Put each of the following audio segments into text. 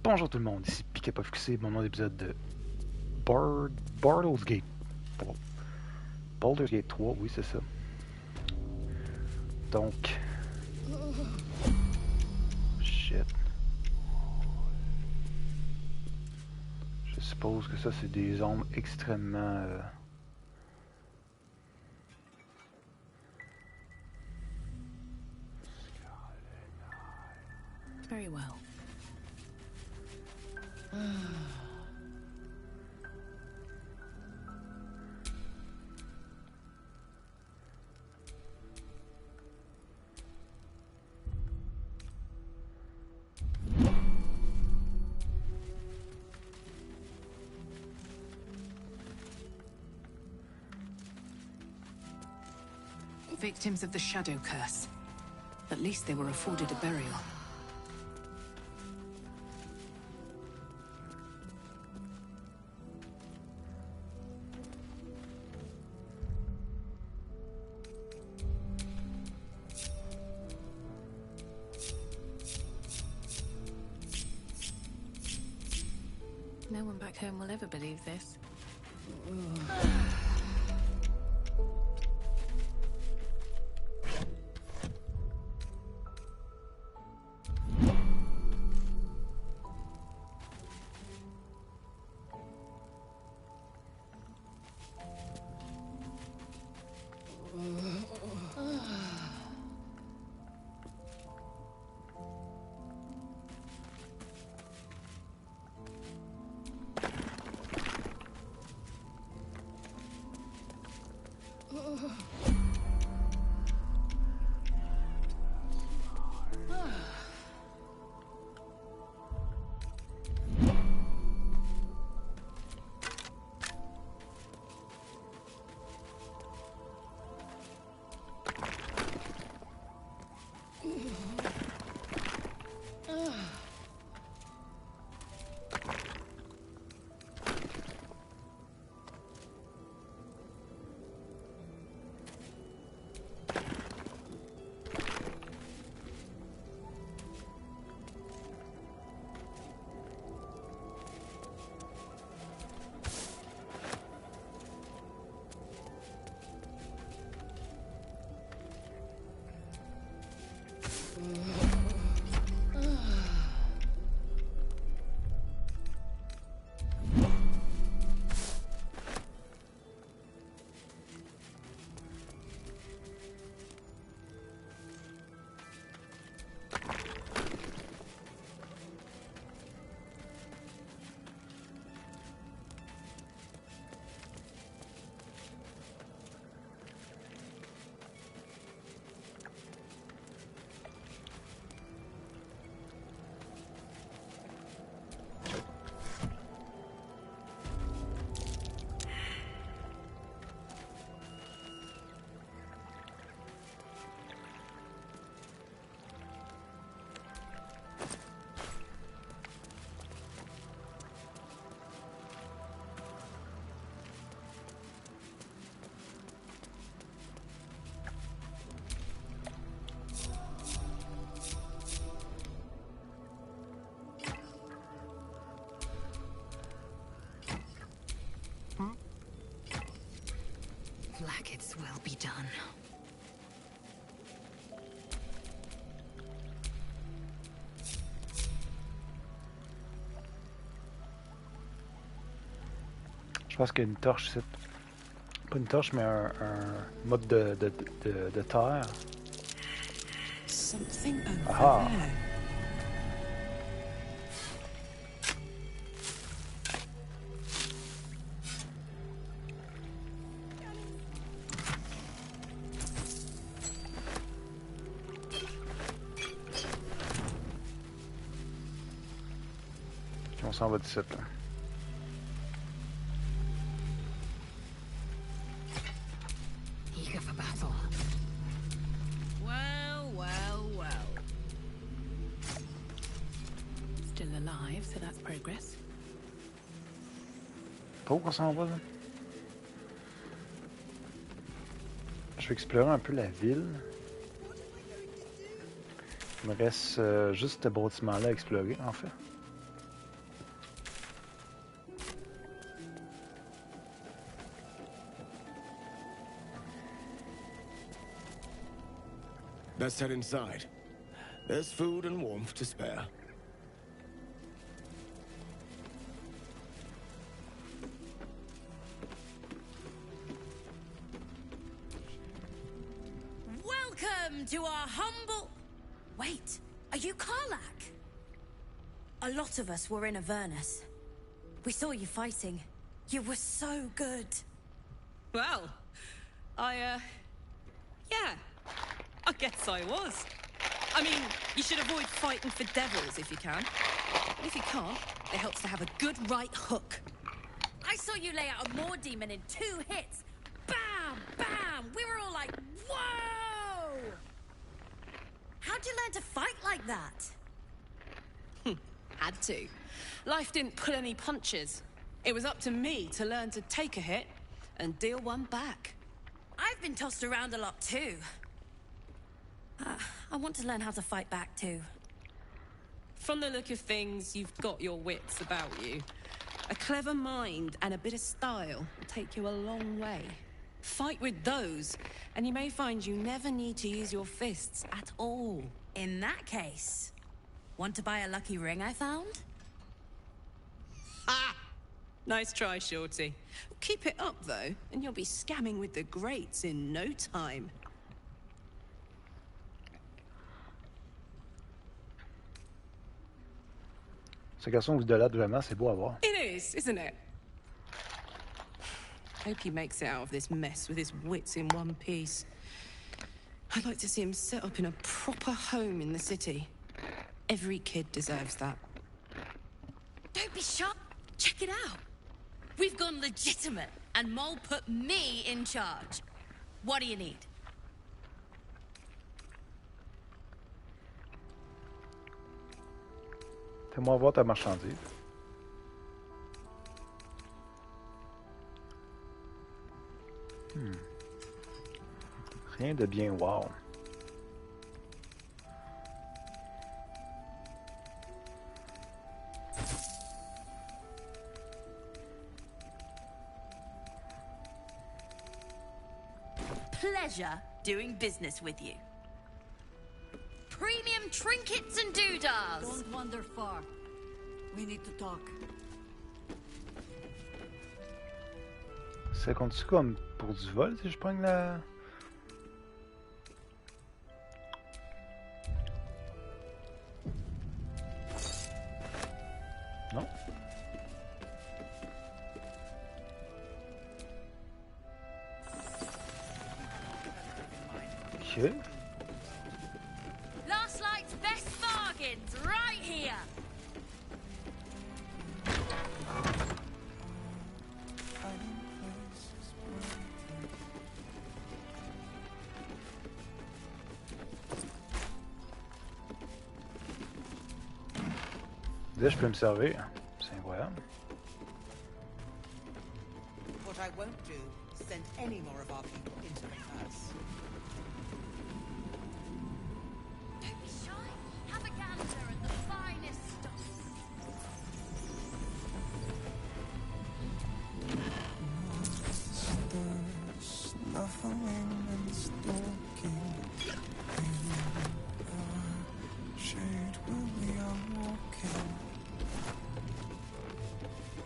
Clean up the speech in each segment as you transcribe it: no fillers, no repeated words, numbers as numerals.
Bonjour tout le monde, ici Piquet.fqc, mon nom d'épisode de Baldur's Gate. Baldur's Gate 3, oui c'est ça. Donc... Shit. Je suppose que ça c'est des ombres extrêmement... Very well. Victims of the Shadow Curse. At least they were afforded a burial. No one back home will ever believe this. Blackets will be done. Je pense qu'il y a une torche ici. Pas une torche, mais un mode de terre. Something over Aha. there. On s'en va d'ici là. Eager for battle. Well. Still alive, so that's progress. Pas où qu'on s'en va là? Je vais explorer un peu la ville. Il me reste juste ce bâtiment-là à explorer, en fait. Let's head inside. There's food and warmth to spare. Welcome to our humble... Wait, are you Karlach? A lot of us were in Avernus. We saw you fighting. You were so good. Well, yeah, I guess I was. I mean, you should avoid fighting for devils if you can. And if you can't, it helps to have a good right hook. I saw you lay out a Moor demon in 2 hits. Bam! Bam! We were all like, whoa! How'd you learn to fight like that? Had to. Life didn't pull any punches. It was up to me to learn to take a hit and deal one back. I've been tossed around a lot too. I want to learn how to fight back too. From the look of things, you've got your wits about you. A clever mind and a bit of style will take you a long way. Fight with those, and you may find you never need to use your fists at all. In that case, want to buy a lucky ring I found? Ha! Nice try, Shorty. Keep it up, though, and you'll be scamming with the greats in no time. Ce garçon vous idolâtre vraiment, c'est beau à voir. It is, isn't it? Hope he makes it out of this mess with his wits in one piece. I'd like to see him set up in a proper home in the city. Every kid deserves that. Don't be shy. Check it out. We've gone legitimate, and Mole put me in charge. What do you need? Fais-moi voir ta marchandise. Rien de bien wow. Pleasure doing business with you. Premium trinkets and doodads. Don't wander far. We need to talk. Ça compte-tu comme pour du vol si je prends la... Non? Ok. Last night's best bargains right here. Là, je peux me servir. C'est incroyable. What I won't do is send any more of our people into the curse. Don't be shy. Have a gander at the finest stuff. Snuffling and stalking in our shade when we are walking.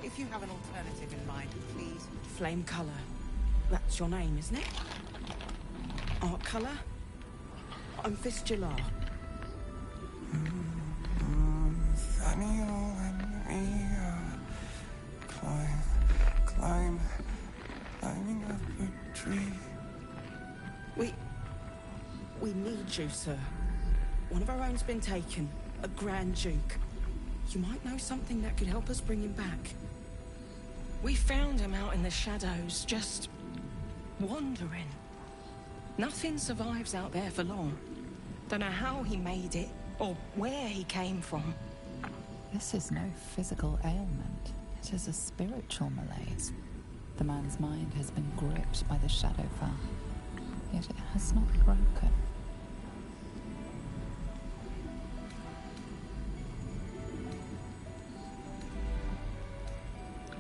If you have an alternative in mind, please. Flame colour. That's your name, isn't it? Art colour? I'm Fistula. Nathaniel and me climbing up a tree. We need you, sir. One of our own's been taken, a Grand Duke. You might know something that could help us bring him back. We found him out in the shadows, just wandering. Nothing survives out there for long. Don't know how he made it, or where he came from. This is no physical ailment. It is a spiritual malaise. The man's mind has been gripped by the Shadowfell, yet it has not broken.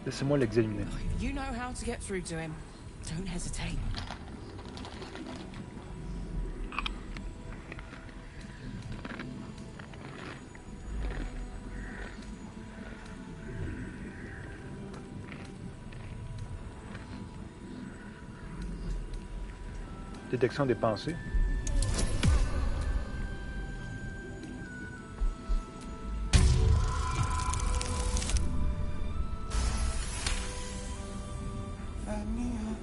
Laissez-moi l'examiner. If you know how to get through to him, don't hesitate. Détection des pensées. Vania.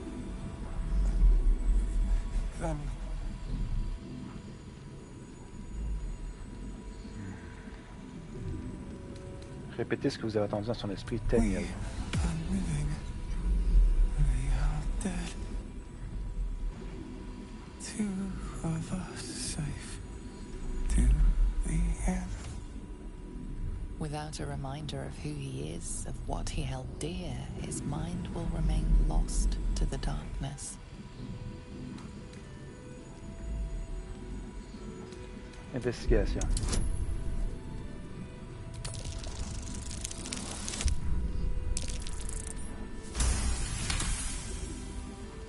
Vania. Répétez ce que vous avez entendu dans son esprit, Daniel. Unwilling. We are dead. Two of us safe to the end. Without a reminder of who he is, of what he held dear, his mind will remain lost to the darkness. Investigation.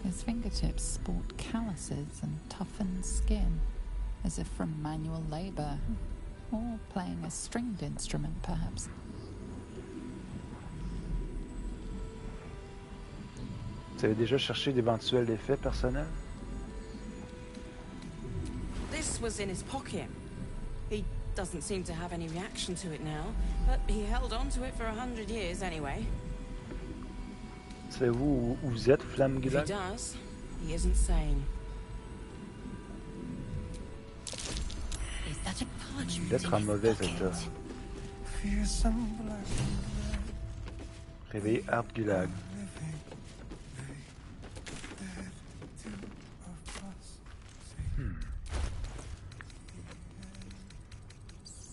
His fingertips sport calluses and toughened skin, as if from manual labor, or playing a stringed instrument, perhaps. Vous avez déjà cherché d'éventuels effets personnels? This was in his pocket. He doesn't seem to have any reaction to it now, but he held on to it for 100 years anyway. Savez-vous où vous êtes, Flamme If he Gulag? does, he isn't sane. Is that a parchment D'être in en his mauvais pocket? état. Fearsome black Réveillez Art Gulag. living. Dead. Two of us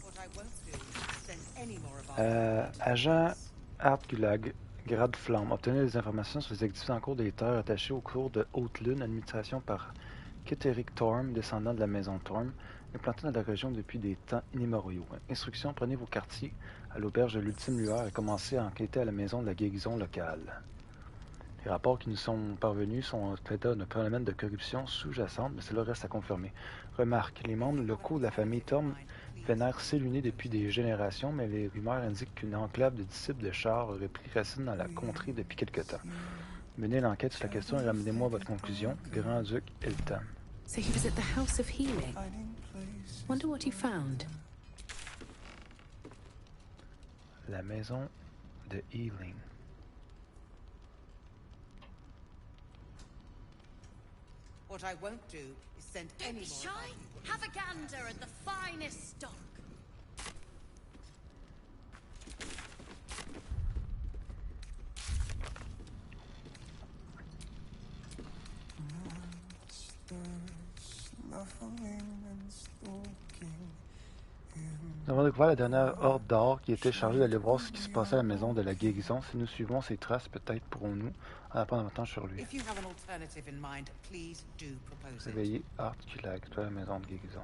What I won't do is send any more of our Agent Art Gulag, grade Flamme. Obtenez des informations sur les activités en cours des terres attachées au cours de Haute-Lune, administration par Keteric Torm, descendant de la maison Torm, implanté dans la région depuis des temps immémoriaux. Instruction, prenez vos quartiers à l'auberge de l'Ultime Lueur et commencez à enquêter à la maison de la guérison locale. Les rapports qui nous sont parvenus sont peut-être un phénomène de corruption sous-jacente, mais cela reste à confirmer. Remarque, les membres locaux de la famille Torm vénèrent Séluné depuis des générations, mais les rumeurs indiquent qu'une enclave de disciples de Char aurait pris racine dans la contrée depuis quelque temps. Menez l'enquête sur la question et ramenez-moi votre conclusion, Grand-Duc Eltan. So he was at the House of Healing. hiding places. Wonder what he found. La maison de Healing. What I won't do is send Don't any be more. shy. Have a gander at the finest stock. Snuffling and stalking in Nous avons découvert la dernière horde d'or qui était chargée d'aller voir ce qui se passait à la maison de la guérison. Si nous suivons ses traces, peut-être pourrons-nous en apprendre davantage sur lui. If you have an alternative in mind, please do propose it. Réveillez Art Gulag, toi la maison de guérison.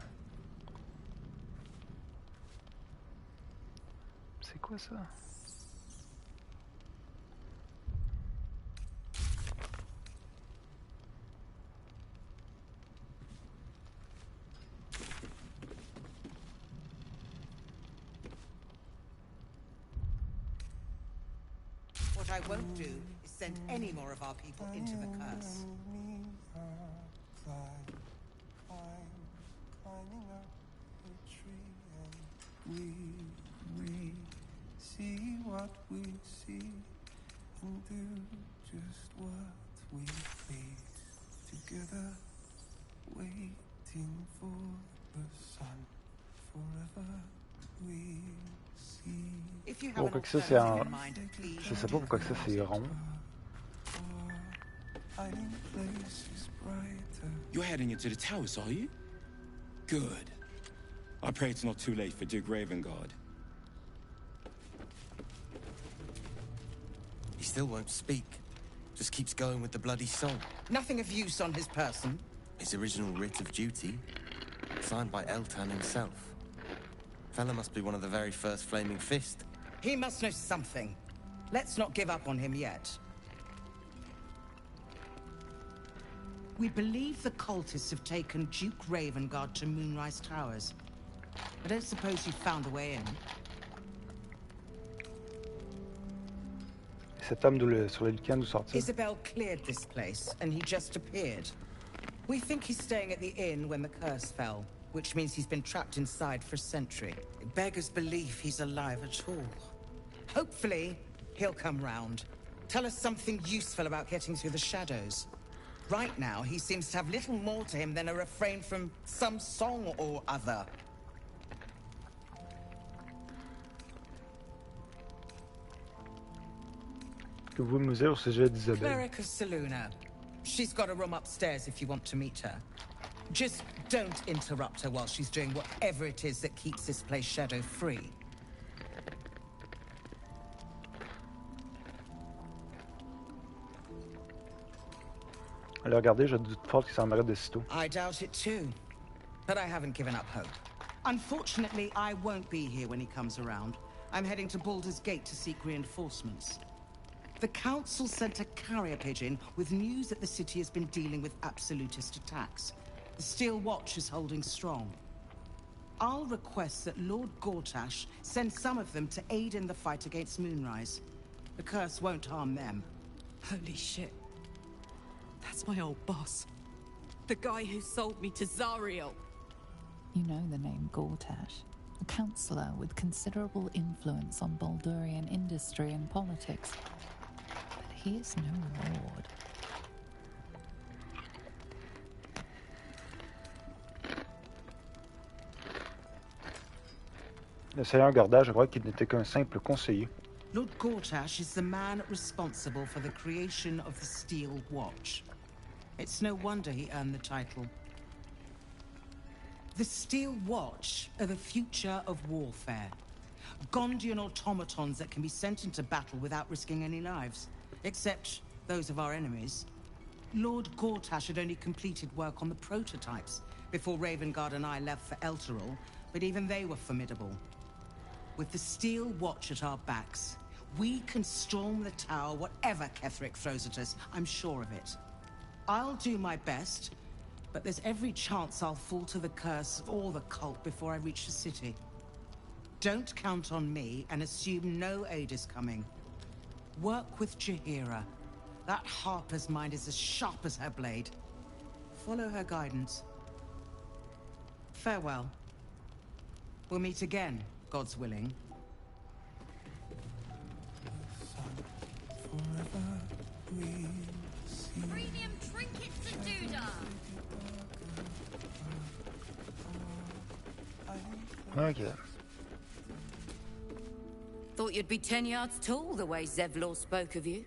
C'est quoi ça? What I won't do is send any more of our people into the curse. climbing up a tree, and we see what we see and do just what we please. Together, waiting for the sun. Forever we see. If you have Oh, an quoi que ça, c'est alternative en... in mind, please. Je sais pas pourquoi que ça c'est rond. Hiding places brighter. You're heading into the towers, are you? Good. I pray it's not too late for Duke Ravengard. He still won't speak. Just keeps going with the bloody song. Nothing of use on his person. His original writ of duty, signed by Eltan himself. Fella must be one of the very first Flaming Fist. He must know something. Let's not give up on him yet. We believe the cultists have taken Duke Ravengard to Moonrise Towers. I don't suppose you found a way in. Cet homme sur lequel nous sortir. Isabel cleared this place, and he just appeared. We think he's staying at the inn when the curse fell, which means he's been trapped inside for a century. It beggars belief he's alive at all. Hopefully, he'll come round. Tell us something useful about getting through the shadows. Right now, he seems to have little more to him than a refrain from some song or other. Que vous nous dire au sujet d'Isabelle? Cleric of Saluna. She's got a room upstairs if you want to meet her. Just don't interrupt her while she's doing whatever it is that keeps this place shadow-free. Alors regardez, je doute fort qu'il s'en m'arrête de sitôt. I doubt it too, but I haven't given up hope. Unfortunately, I won't be here when he comes around. I'm heading to Baldur's Gate to seek reinforcements. The Council sent a carrier pigeon with news that the city has been dealing with absolutist attacks. The Steel Watch is holding strong. I'll request that Lord Gortash send some of them to aid in the fight against Moonrise. The curse won't harm them. Holy shit. That's my old boss. The guy who sold me to Zariel. You know the name Gortash, a councillor with considerable influence on Baldurian industry and politics. But he is no lord. Le Seigneur Gortash, je crois qu'il n'était qu'un simple conseiller. Lord Gortash is the man responsible for the creation of the Steel Watch. It's no wonder he earned the title. The Steel Watch are the future of warfare. Gondian automatons that can be sent into battle without risking any lives. Except those of our enemies. Lord Gortash had only completed work on the prototypes before Ravengard and I left for Elturel, but even they were formidable. With the Steel Watch at our backs, we can storm the tower whatever Ketheric throws at us, I'm sure of it. I'll do my best, but there's every chance I'll fall to the curse or the cult before I reach the city. Don't count on me and assume no aid is coming. Work with Jaheira. That Harper's mind is as sharp as her blade. Follow her guidance. Farewell. We'll meet again, God's willing. Forever we see. Premium trinkets and doodah. Ok. Thought you'd be 10 yards tall the way Zevlor spoke of you.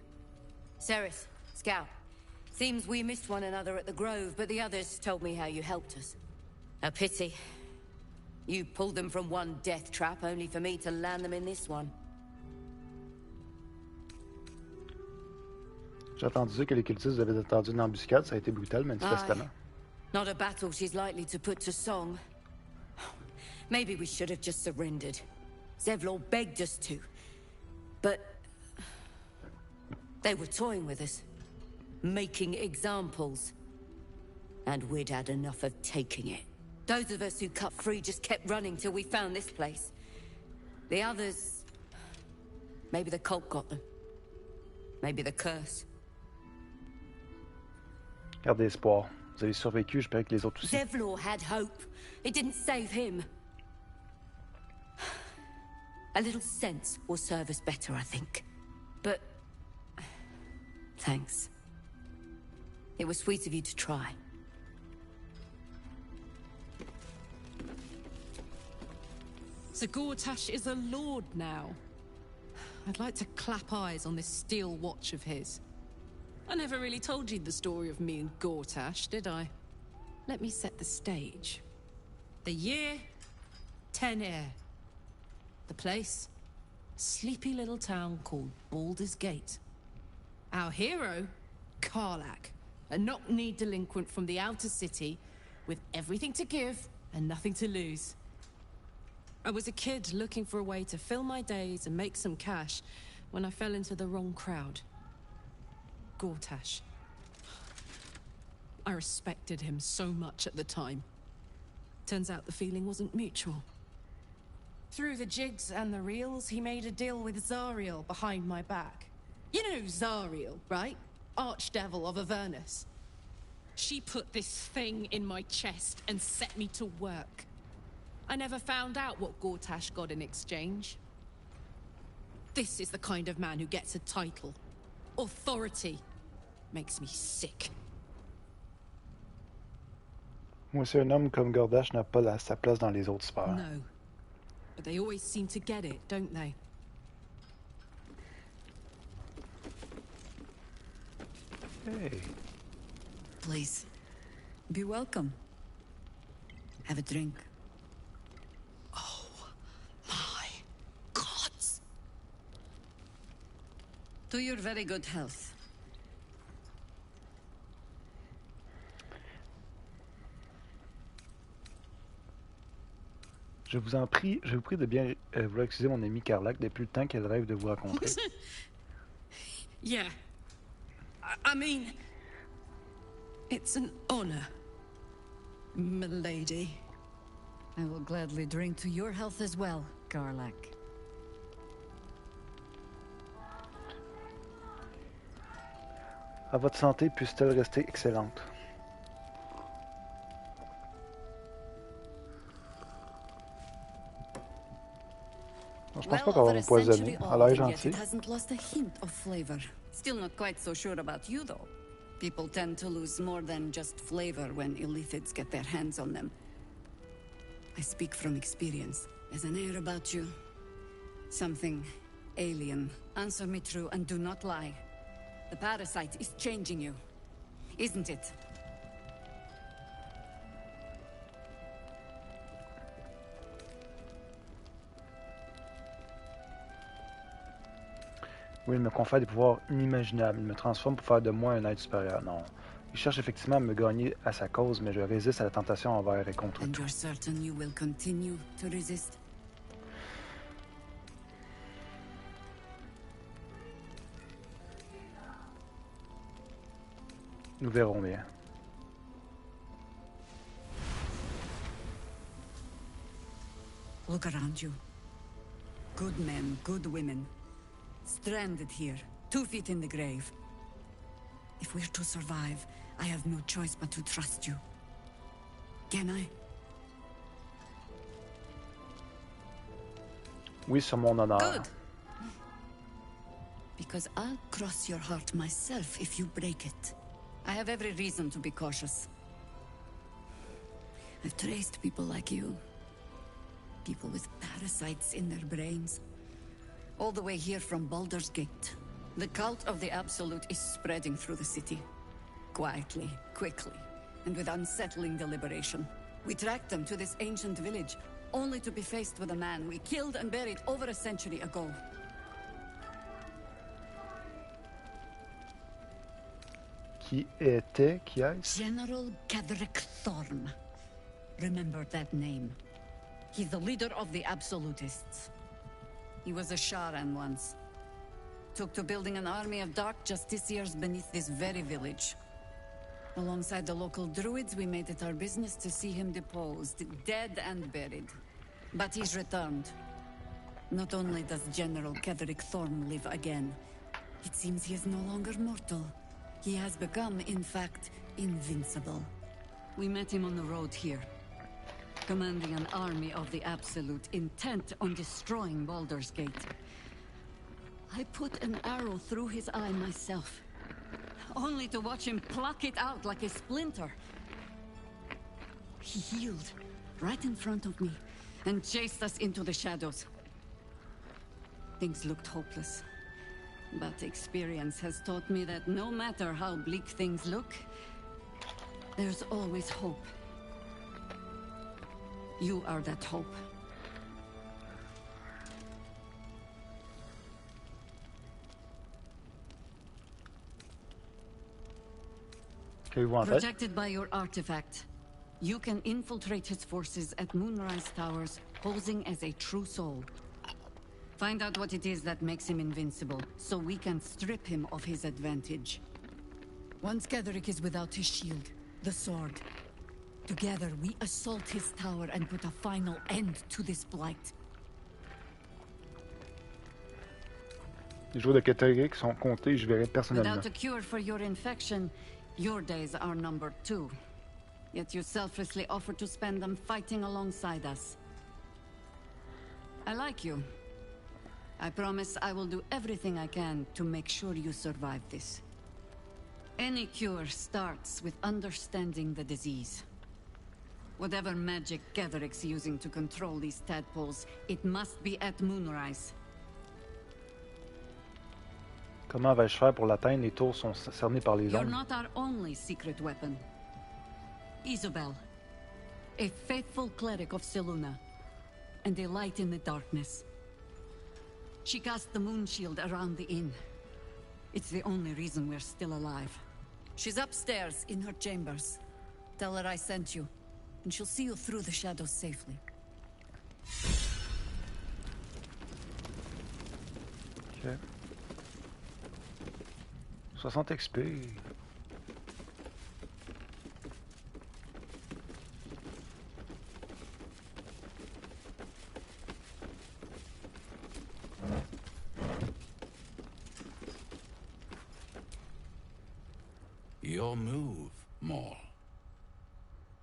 Sereth, Scout. Seems we missed one another at the Grove, but the others told me how you helped us. A pity. You pulled them from one death trap, only for me to land them in this one. J'ai entendu dire que les cultistes avaient attendu une embuscade, ça a été brutal, manifestement. Not a battle she's likely to put to song. Maybe we should have just surrendered. Zevlor begged us to. But they were toying with us. Making examples. And we'd had enough of taking it. Those of us who cut free just kept running till we found this place. The others... Maybe the cult got them. Maybe the curse. Gardez espoir. Vous avez survécu, j'espère que les autres aussi. Zevlor had hope. It didn't save him. A little sense will serve us better, I think. But... thanks. It was sweet of you to try. So Gortash is a lord now. I'd like to clap eyes on this Steel Watch of his. I never really told you the story of me and Gortash, did I? Let me set the stage. The year, 10 Air. The place, sleepy little town called Baldur's Gate. Our hero, Karlach, a knock-kneed delinquent from the outer city, with everything to give and nothing to lose. I was a kid looking for a way to fill my days and make some cash when I fell into the wrong crowd. Gortash. I respected him so much at the time. Turns out the feeling wasn't mutual. Through the jigs and the reels, he made a deal with Zariel behind my back. You know Zariel, right? Archdevil of Avernus. She put this thing in my chest and set me to work. I never found out what Gortash got in exchange. This is the kind of man who gets a title. Authority. Makes me sick. Moi aussi, un homme comme Gordash n'a pas sa place dans les autres sphères. No. But they always seem to get it, don't they? Hey. Please, be welcome. Have a drink. Oh, my gods. To your very good health. Je vous prie de bien vouloir excuser mon amie Carlac depuis le temps qu'elle rêve de vous rencontrer. Yeah. I mean, it's an honor, milady. I will gladly drink to your health as well, Garlac. À votre santé, puisse-t-elle rester excellente. Je pense pas qu'on va m'empoisonner. Elle a l'air gentille. It hasn't lost a hint of flavor. Still not quite so sure about you, though. People tend to lose more than just flavor when illithids get their hands on them. I speak from experience. There's an air about you. Something alien. Answer me true and do not lie. The parasite is changing you, isn't it? Oui, il me confère des pouvoirs inimaginables. Il me transforme pour faire de moi un être supérieur. Non. Il cherche effectivement à me gagner à sa cause, mais je résiste à la tentation envers et contre And tout. you're certain you will continue to resist? Nous verrons bien. Look around you. Good men, good women. Stranded here, 2 feet in the grave. If we're to survive, I have no choice but to trust you. Can I? Oui, sur mon honneur. Good. Because I'll cross your heart myself if you break it. I have every reason to be cautious. I've traced people like you. People with parasites in their brains. All the way here from Baldur's Gate. The cult of the Absolute is spreading through the city. Quietly, quickly, and with unsettling deliberation. We tracked them to this ancient village, only to be faced with a man we killed and buried over a century ago. Qui est-ce? General Cadric Thorm. Remember that name. He's the leader of the Absolutists. He was a Sharan once. Took to building an army of dark justiciars beneath this very village. Alongside the local druids, we made it our business to see him deposed, dead and buried. But he's returned. Not only does General Cadric Thorm live again, it seems he is no longer mortal. He has become, in fact, invincible. We met him on the road here, commanding an army of the Absolute, intent on destroying Baldur's Gate. I put an arrow through his eye myself, only to watch him pluck it out like a splinter. He healed, right in front of me, and chased us into the shadows. Things looked hopeless. But experience has taught me that no matter how bleak things look, there's always hope. You are that hope. Protected by your artifact, you can infiltrate his forces at Moonrise Towers, posing as a true soul. Find out what it is that makes him invincible, so we can strip him of his advantage. Once Gaderick is without his shield, the sword, together we assault his tower and put a final end to this blight. Les jours de Catterick sont comptés, je verrai personnellement. Without a cure for your infection, Your days are numbered too. Yet you selflessly offer to spend them fighting alongside us. I like you. I promise I will do everything I can to make sure you survive this. Any cure starts with understanding the disease. Whatever magic Gatheric's using to control these tadpoles, it must be at moonrise. Comment vais-je faire pour l'atteindre? Les tours sont cernées par les You're ombres. not our only secret weapon. Isabel, a faithful cleric of Seluna, and a light in the darkness. She cast the moon shield around the inn. It's the only reason we're still alive. She's upstairs in her chambers. Tell her I sent you, and she'll see you through the shadows safely. Ok. 60 XP. Your move, Maul.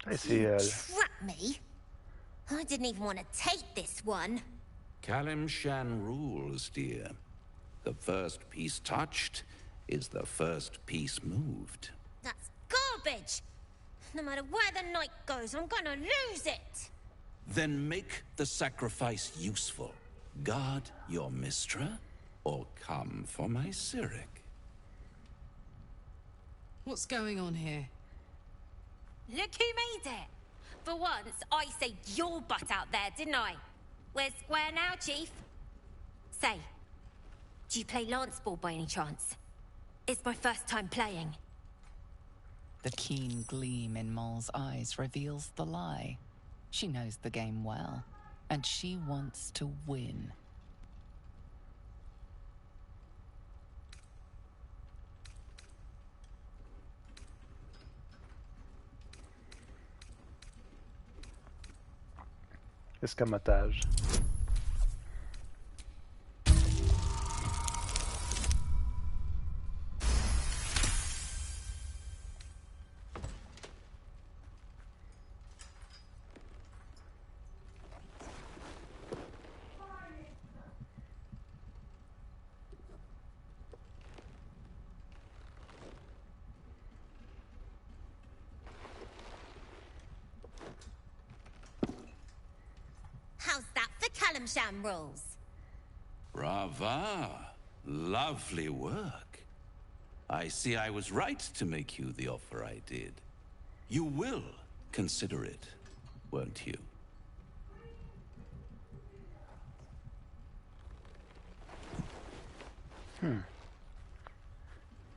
Hey, c'est Trap me? I didn't even want to take this one. Kalimshan rules, dear. The first piece touched is the first piece moved. That's garbage. No matter where the night goes, I'm gonna lose it. Then make the sacrifice useful. Guard your Mistra, or come for my Cyric. What's going on here? Look who made it. For once, I saved your butt out there, didn't I? We're square now, Chief. Say, do you play lance ball by any chance? It's my first time playing. The keen gleam in Moll's eyes reveals the lie. She knows the game well, and she wants to win. escamotage. How's that for Kalimshan rules? Brava. Lovely work. I see I was right to make you the offer I did. You will consider it, won't you?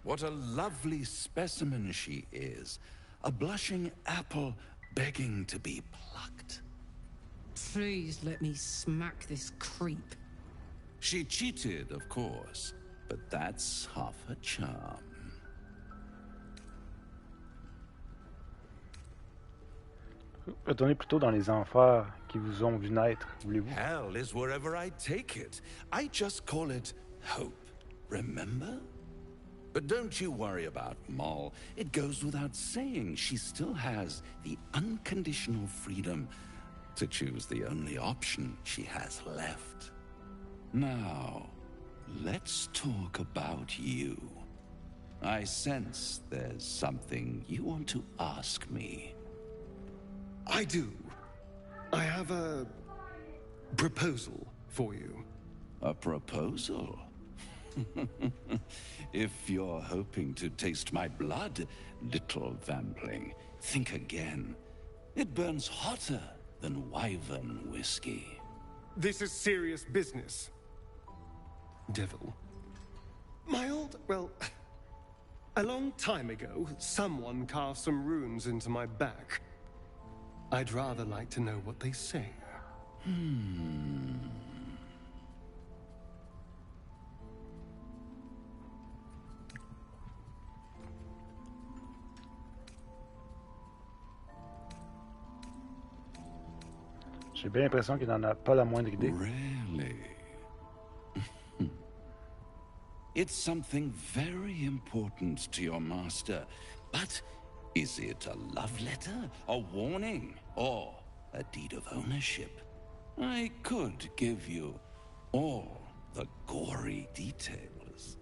What a lovely specimen she is. A blushing apple begging to be plucked. Please let me smack this creep. She cheated, of course, but that's half her charm. Retournez plutôt dans les enfers qui vous ont vu naître, voulez-vous? Hell is wherever I take it. I just call it hope, remember? But don't you worry about Moll. It goes without saying she still has the unconditional freedom to choose the only option she has left. Now, let's talk about you. I sense there's something you want to ask me. I do. I have a proposal for you. A proposal? If you're hoping to taste my blood, little vampling, think again. It burns hotter than wyvern whiskey. This is serious business. Devil. Well, a long time ago, someone carved some runes into my back. I'd rather like to know what they say. J'ai bien l'impression qu'il n'en a pas la moindre idée. Really? It's something very important to your master. But is it a love letter, a warning, or a deed of ownership? I could give you all the gory details.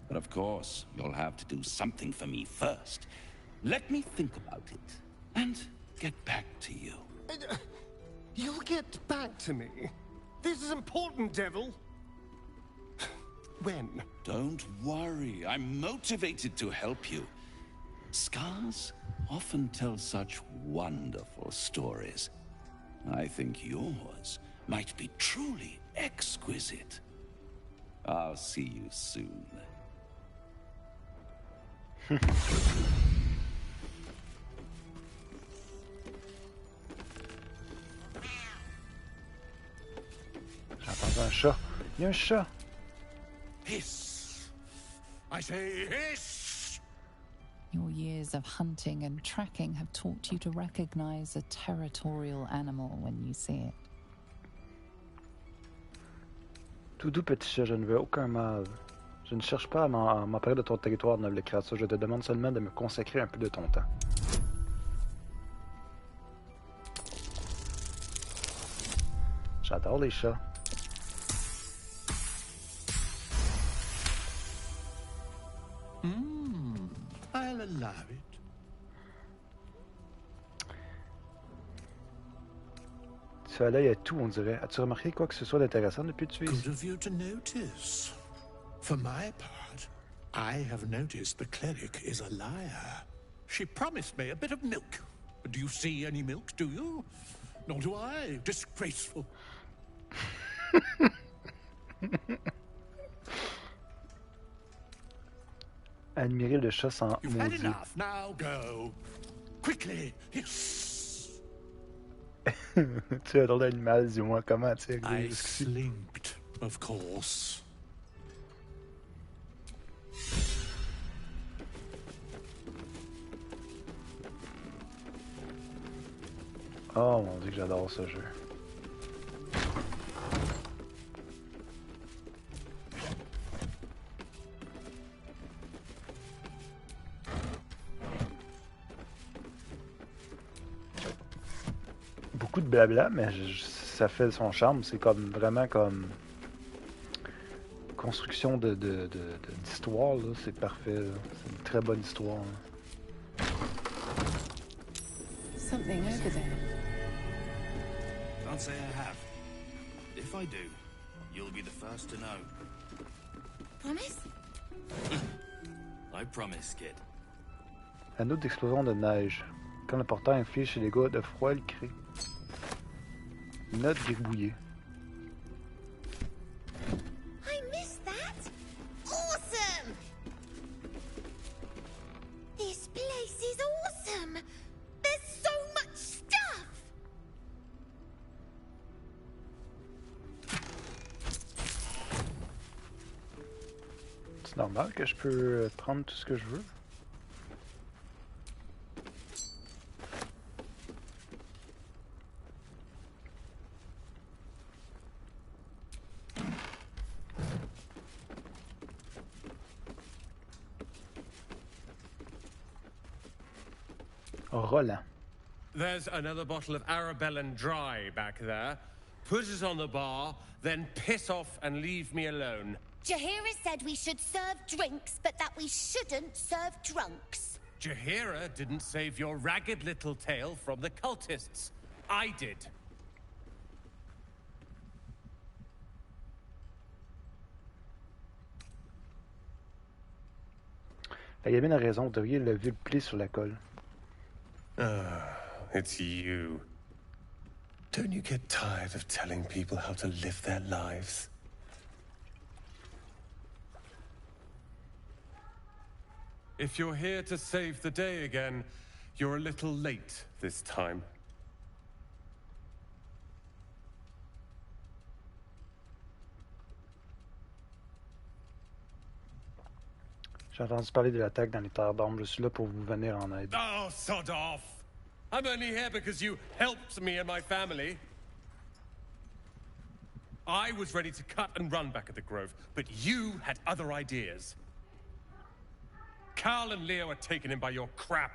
But of course, you'll have to do something for me first. Let me think about it and get back to you. You'll get back to me? This is important, Devil. When? Don't worry, I'm motivated to help you. Scars often tell such wonderful stories. I think yours might be truly exquisite. I'll see you soon. J'ai entendu un chat. Il y a un chat. Hiss! I say hiss! Your years of hunting and tracking have taught you to recognize a territorial animal when you see it. Tout doux petit chat, je ne veux aucun mal. Je ne cherche pas à m'emparer de ton territoire, noble créature. Je te demande seulement de me consacrer un peu de ton temps. J'adore les chats. I'll allow it. Tu as l'œil à tout, on dirait. As-tu remarqué quoi que ce soit d'intéressant depuis que tu es Good ici? of you to notice. For my part, I have noticed the cleric is a liar. She promised me a bit of milk. But do you see any milk, do you? Nor do I. Disgraceful. Admirer le chat sans You've had maudit. enough. Now go. Quickly. Yes. Tu es un drôle d'animal, dis-moi comment tu es I arrivé jusqu'ici. slinked, of course. Oh mon dieu, que j'adore ce jeu. Beaucoup de blabla, mais ça fait son charme. C'est comme vraiment comme construction d'histoire. C'est parfait. Là. C'est une très bonne histoire. Là. Something over there. Can't say I have. If I do, you'll be the first to know. Promise? I promise, kid. Anneau d'explosion de neige. Quand le porteur inflige chez les gars de froid, il crée. Note gribouillée. I missed that. Awesome! This place is awesome. There's so much stuff. C'est normal que je peux prendre tout ce que je veux. Roland. There's another bottle of Arabellan Dry back there. Put it on the bar, then piss off and leave me alone. Jahira said we should serve drinks, but that we shouldn't serve drunks. Jahira didn't save your ragged little tail from the cultists. I did. La gamine a raison, vous devriez lever le pli sur la colle. It's you. Don't you get tired of telling people how to live their lives? If you're here to save the day again, you're a little late this time. J'ai entendu parler de l'attaque dans les terres d'ombre. Je suis là pour vous venir en aide. Oh, sod off! I'm only here because you helped me and my family. I was ready to cut and run back at the Grove, but you had other ideas. Carl and Leo are taken in by your crap.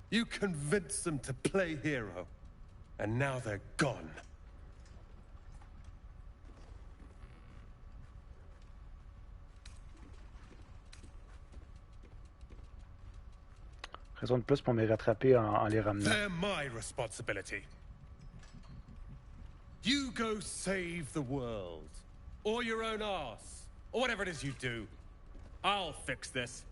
You convinced them to play hero, and now they're gone. Raison de plus pour me rattraper en les ramenant. They're my responsibility. You go save the world, or your own arse, or whatever it is you do. I'll fix this.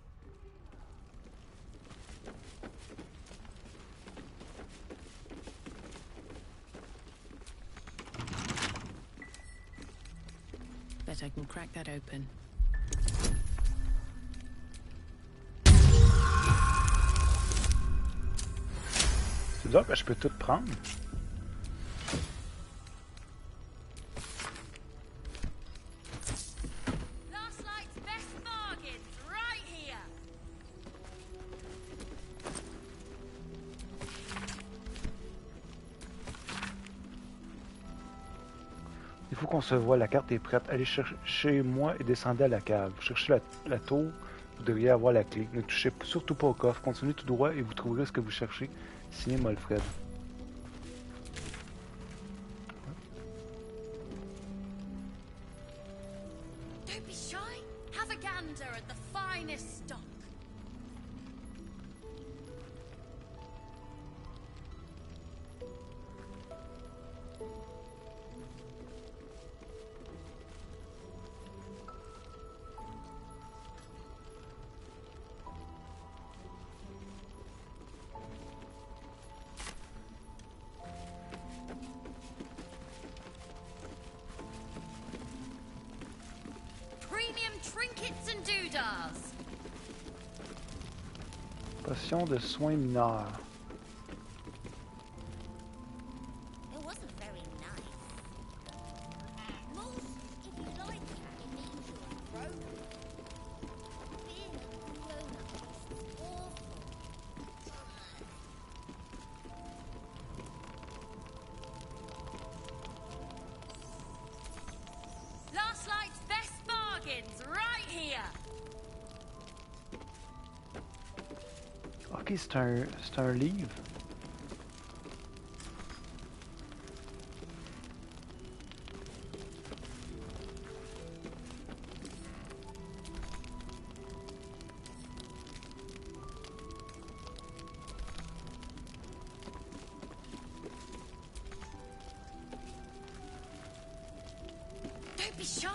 Bet I can crack that open. C'est bizarre que je peux tout prendre. Il faut qu'on se voie, la carte est prête. Allez chercher moi et descendez à la cave. Cherchez la tour, vous devriez avoir la clé. Ne touchez surtout pas au coffre. Continuez tout droit et vous trouverez ce que vous cherchez. Signé Molfred. Don't be shy. Have a gander at the finest stock. Trinkets and doodads. Potion de soins mineurs. It wasn't very nice. Most, if you like, it means you're broken. Being a grown-up is awful. Last night's best bargains right here. Ok, c'est un livre. Don't be shy.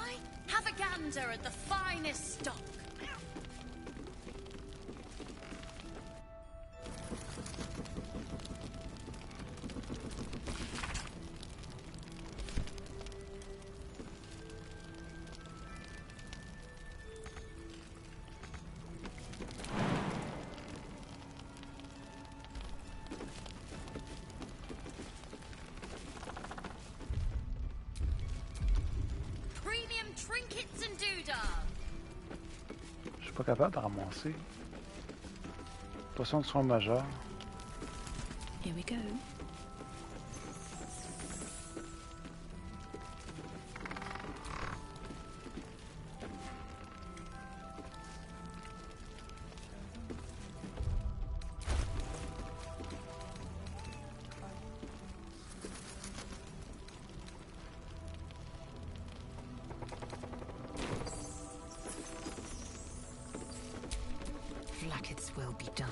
Have a gander at the finest stock. Trinkets and doodads. Je suis pas capable de ramasser. Potion de soins majeur. Here we go. Blackets will be done.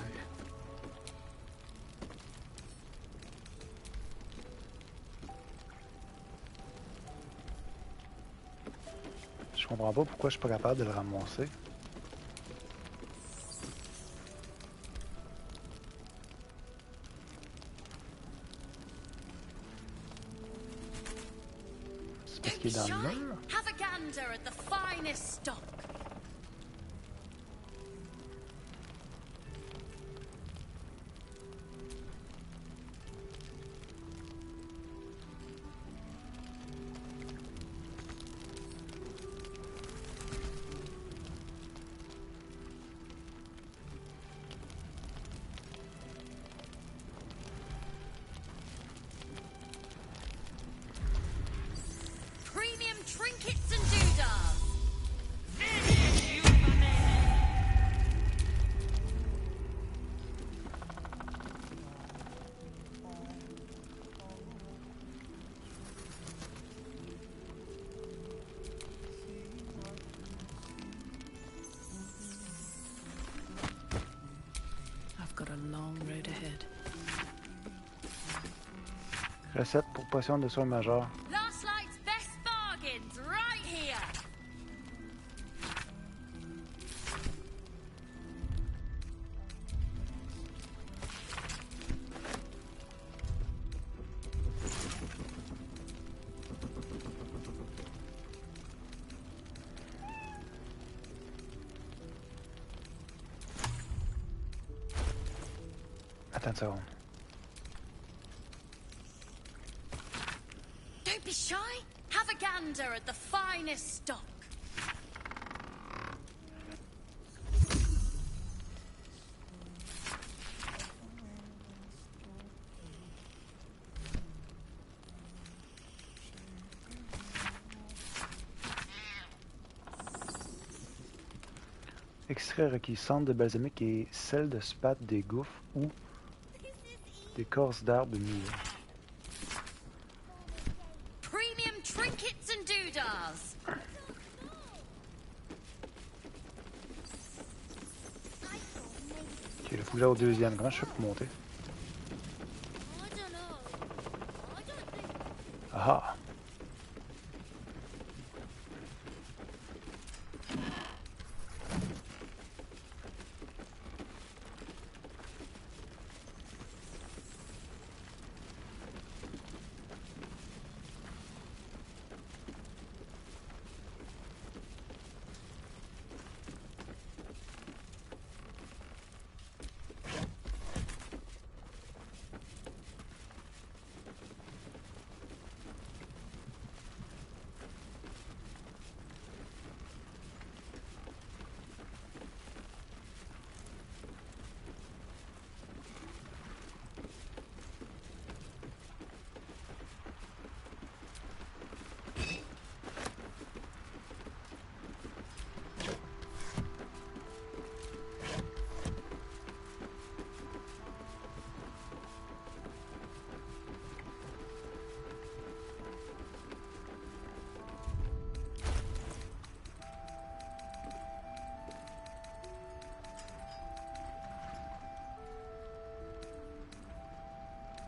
Je comprends pas pourquoi je suis pas capable de le ramasser. C'est parce qu'il est dans le mur. Have a gander at the finest stock. Trinkets and doodads. got a long road ahead. Recette pour potion de soin majeur. Last Light's best bargains right here. Attends une seconde. Don't be shy. Have a gander at the finest stock. Extrait requis, cendre de balsamique et sel de spate des gouffres ou d'écorce d'arbres noueux. Premium trinkets and doodahs. Ok, le faut que j'aille au deuxième. Comment je fais pour monter? Ah!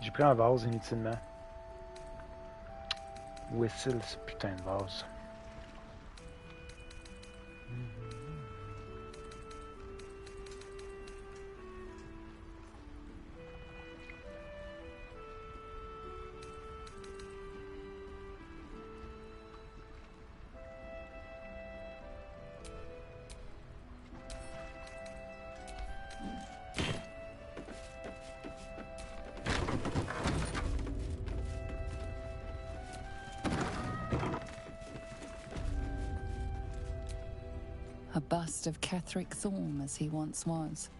J'ai pris un vase inutilement. Où est-il ce putain de vase? A bust of Ketheric Thorm as he once was,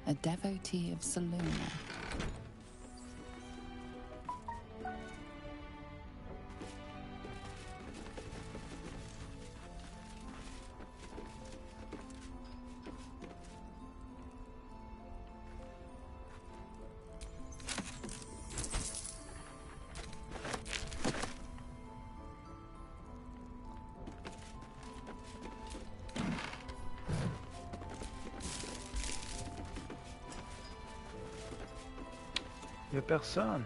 a devotee of Selûne. Y'a personne.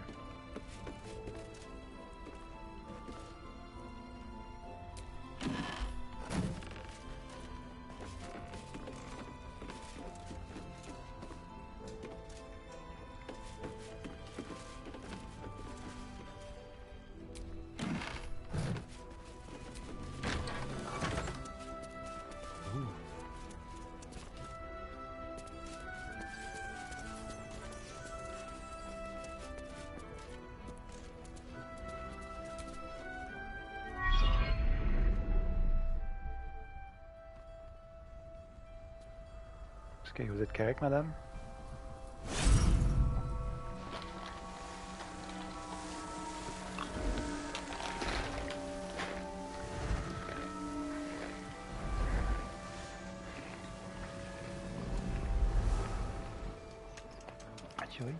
Est-ce que vous êtes correct, madame? Aïe.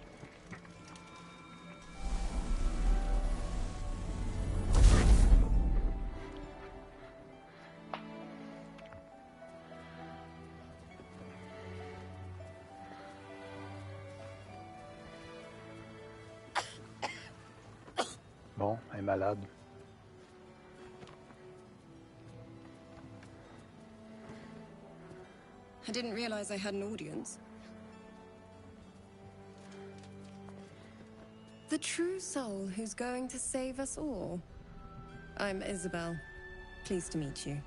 Bon, elle est malade. I didn't realize I had an audience. The true soul who's going to save us all. I'm Isabel. Pleased to meet you.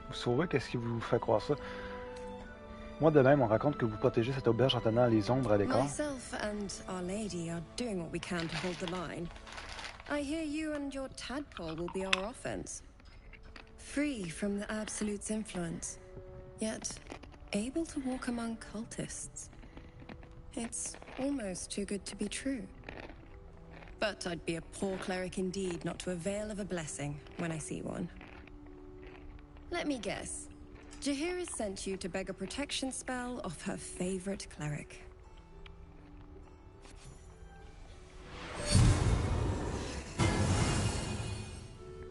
Vous sauvez, qu'est-ce qui vous fait croire ça? Moi de même, on raconte que vous protégez cette auberge en tenant les ombres à l'écart. Myself and Our Lady are doing what we can to hold the line. I hear you and your tadpole will be our offense. Free from the Absolute's influence, yet able to walk among cultists. It's almost too good to be true. But I'd be a poor cleric indeed not to avail of a blessing when I see one. Let me guess. Jaheira sent you to beg a protection spell off her favorite cleric.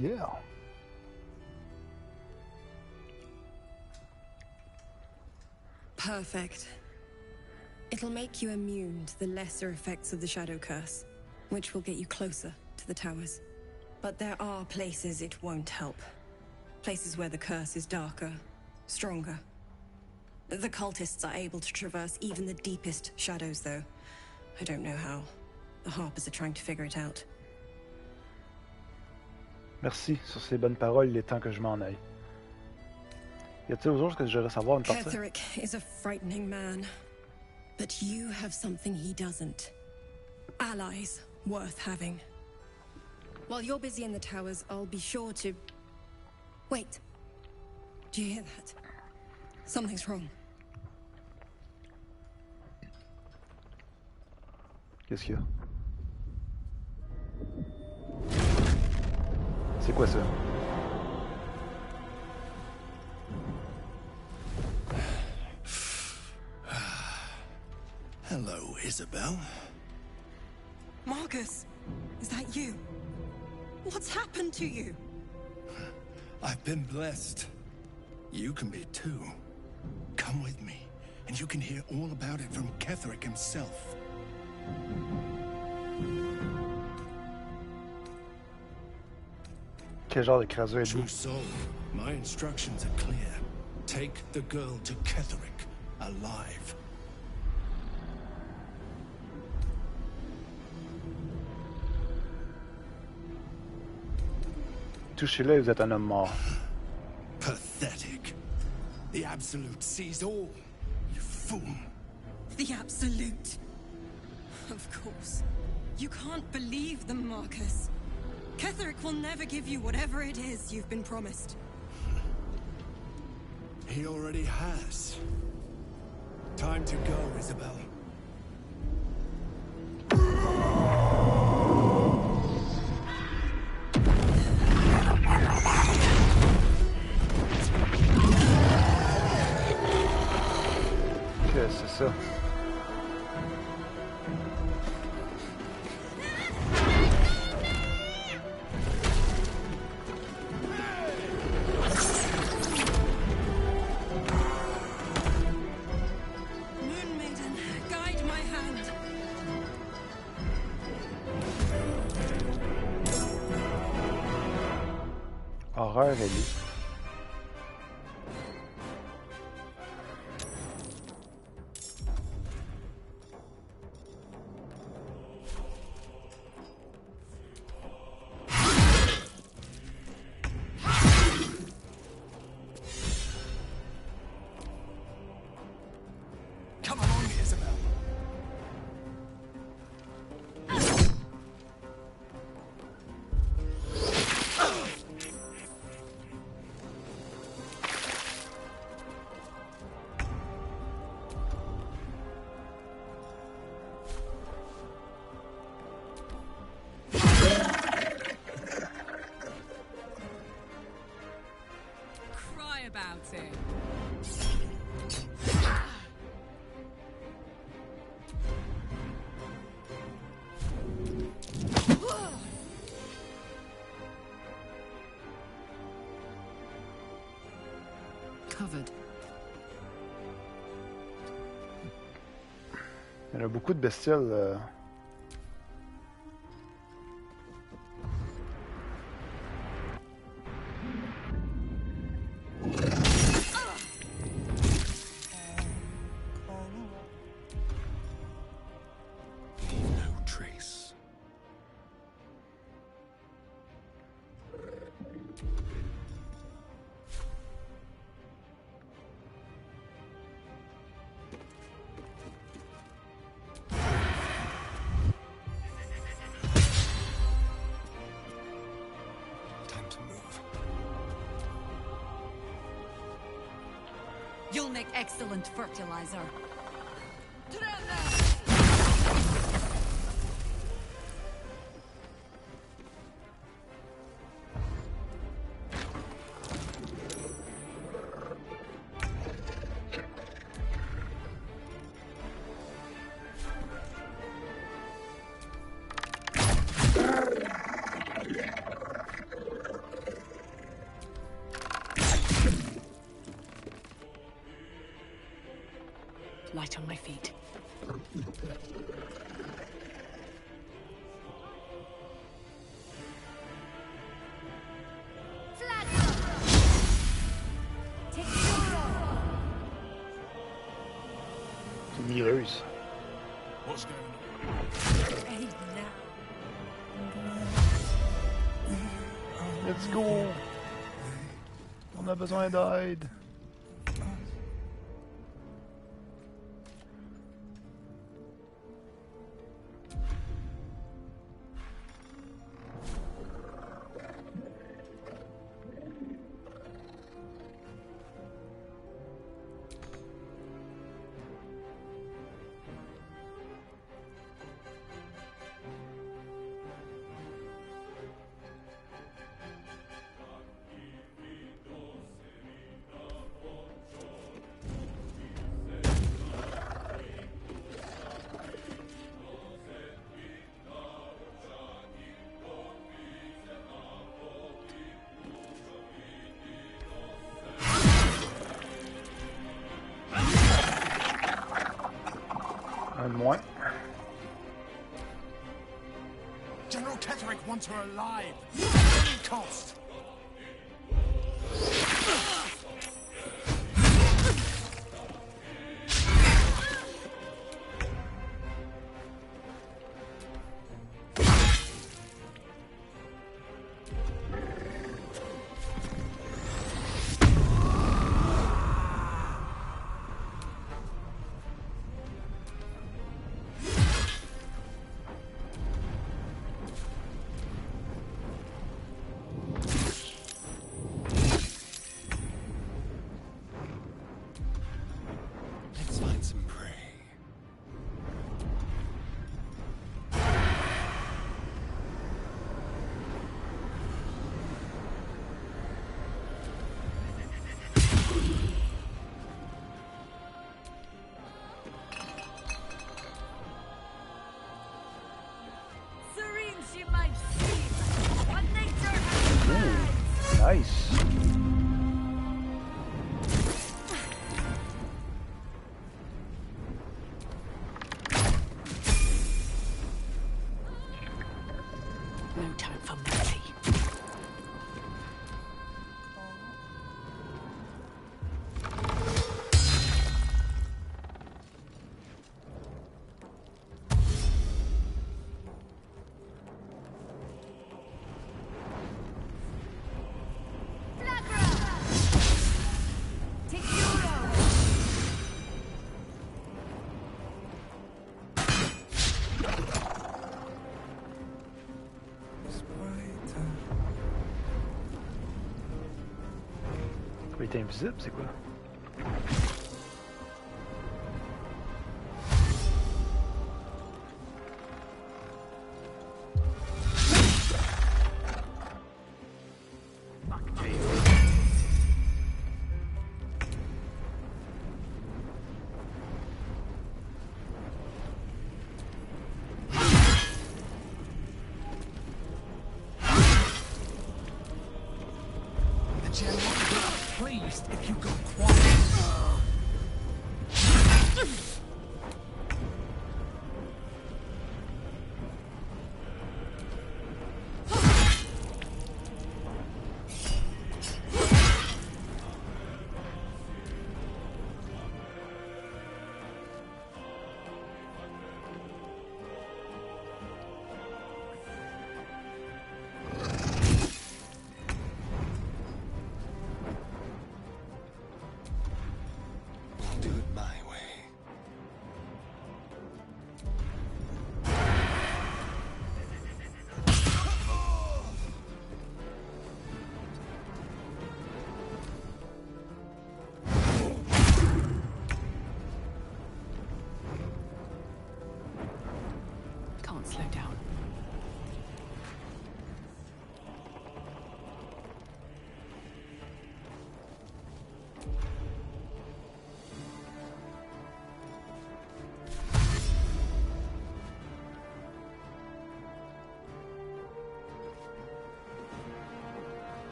Yeah. Perfect. It'll make you immune to the lesser effects of the Shadow Curse, which will get you closer to the towers. But there are places it won't help. Places where the curse is darker, stronger. The cultists are able to traverse even the deepest shadows, though. I don't know how. The Harpers are trying to figure it out. Merci. Sur ces bonnes paroles, il est temps que je m'en aille. Y a-t-il autre chose que je devrais savoir une partie? Ketherick is a frightening man. But you have something he doesn't. Allies worth having. While you're busy in the towers, I'll be sure to... Wait. Do you hear that? Something's wrong. Qu'est-ce qu'il y a? C'est quoi ça? Hello, Isabel. Marcus, is that you? What's happened to you? I've been blessed. You can be too. Come with me, and you can hear all about it from Ketherick himself. Quel genre de créature êtes-vous? True soul, my instructions are clear. Take the girl to Ketherick, alive. Touchez-le et vous êtes un homme mort. Pathetic. The Absolute sees all. You fool. The Absolute. Of course. You can't believe them, Marcus. Ketherick will never give you whatever it is you've been promised. He already has. Time to go, Isabel. Qu'est-ce que c'est ça? Horreur et lit. Come along, Isabel. Cry about it. Covered. Il y en a beaucoup de bestioles You'll make excellent fertilizer. Light on my feet. Mieleuse. What's going on? Ready now. Let's go! On a besoin d'aide. Un de moins. General Ketherick wants her alive. At any cost. Let's find some prey. Serene she might seem, but nature has Ooh, nice. No time for mercy. Il est invisible, c'est quoi? The general will be pleased if you go quiet. I'll do it my way.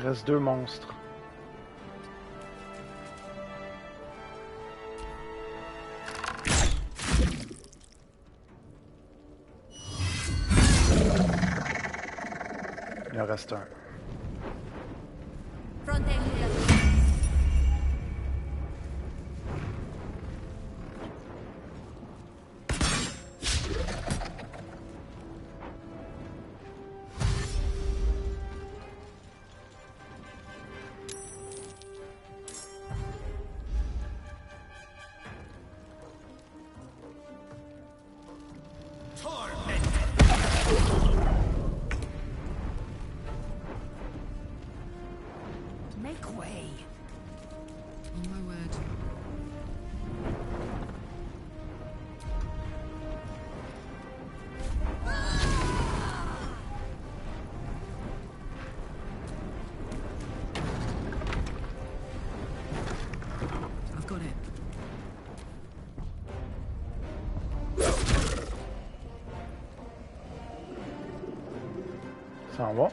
reste 2 monstres. Il en reste un. Make way. On my word. I've got it. Ça en va.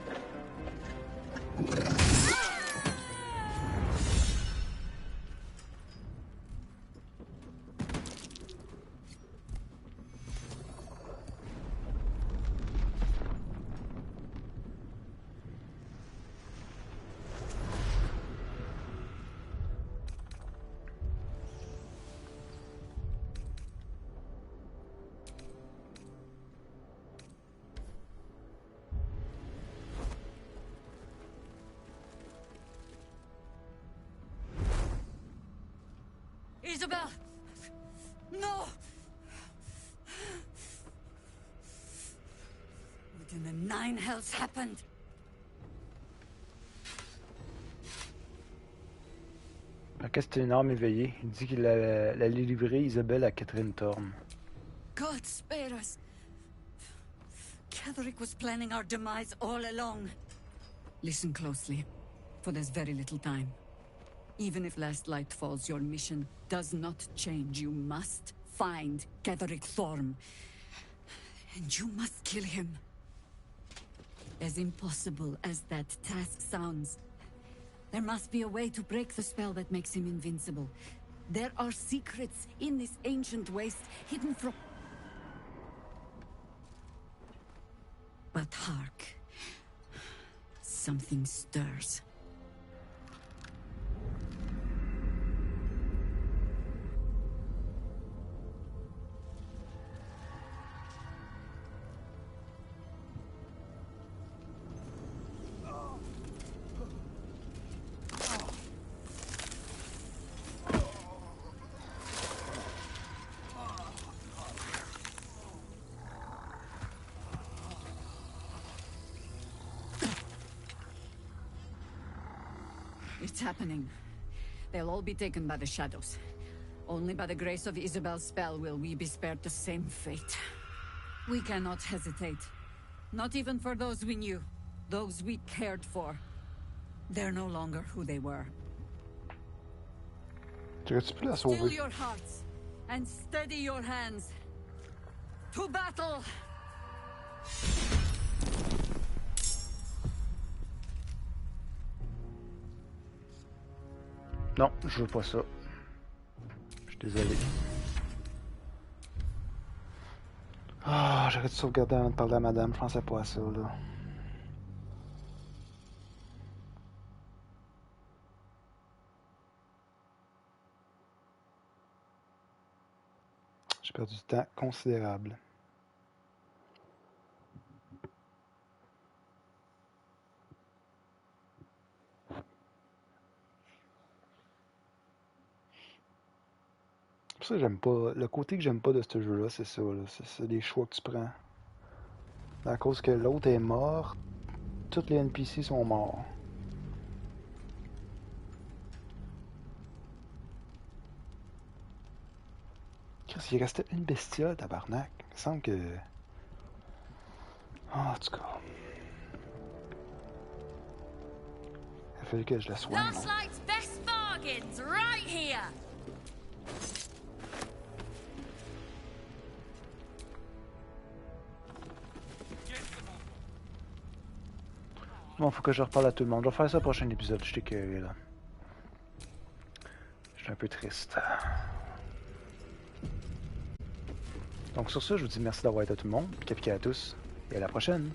Isabel! No! What in the nine hells happened? Qu'est-ce que c'est une arme éveillée? Il dit qu'il allait livrer Isabelle à Catherine Thorne. God spare us! Ketherick was planning our demise all along. Listen closely, for there's very little time. Even if last light falls, your mission does not change. You must find Ketherick Thorm. And you must kill him. As impossible as that task sounds, there must be a way to break the spell that makes him invincible. There are secrets in this ancient waste hidden from... But hark. Something stirs. It's happening. They'll all be taken by the shadows. Only by the grace of Isabel's spell will we be spared the same fate. We cannot hesitate. Not even for those we knew. Those we cared for. They're no longer who they were. Still your hearts, and steady your hands. To battle! Non, je veux pas ça. Je suis désolé. Ah, j'aurais dû sauvegarder avant de parler à madame. Je pensais pas à ça, là. J'ai perdu du temps considérable. C'est pour ça que j'aime pas. Le côté que j'aime pas de ce jeu-là, c'est ça, là. C'est des choix que tu prends. À cause que l'autre est mort, tous les NPC sont morts. Chris, il restait une bestiole, tabarnak. Il me semble que... Ah, en tout cas... Il a fallu que je la soigne. Last night's best bargains, right here! Bon, faut que je reparle à tout le monde. Je vais faire ça au prochain épisode. Je t'ai là. Je suis un peu triste. Donc sur ce, je vous dis merci d'avoir été à tout le monde. Capitaine à tous. Et à la prochaine.